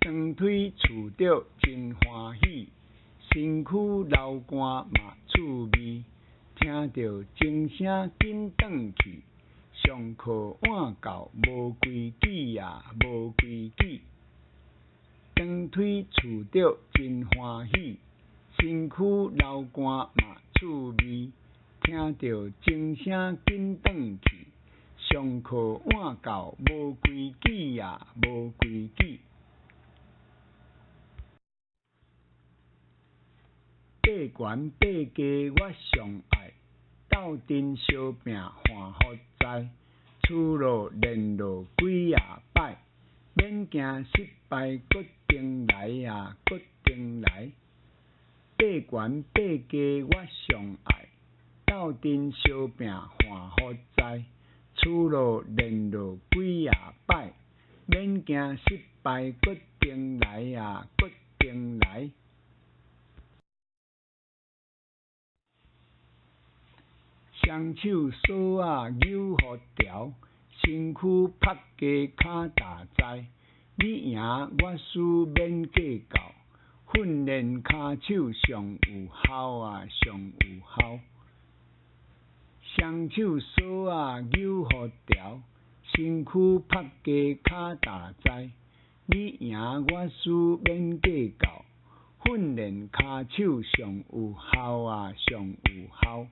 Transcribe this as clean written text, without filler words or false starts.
长腿厝着真欢喜，身躯流汗嘛趣味。听着钟声紧转去，上课晚到无规矩啊，无规矩。长腿厝着真欢喜，身躯流汗嘛趣味。听着钟声紧转去，上课晚到无规矩啊，无规矩。爬悬爬低我上爱，斗阵相拼换福在。厝路练路几啊摆，免惊失败，决定来啊，决定来。爬悬爬低我上爱，斗阵相拼换福在。厝路练路几啊摆，免惊失败，决定来啊，决定来。双手锁啊扭互条，身躯拍低骹踏在。你赢我输免计较，训练骹手上有效啊，上有效。双手锁啊扭互条，身躯拍低骹踏在。你赢我输免计较，训练骹手上有效啊，上有效。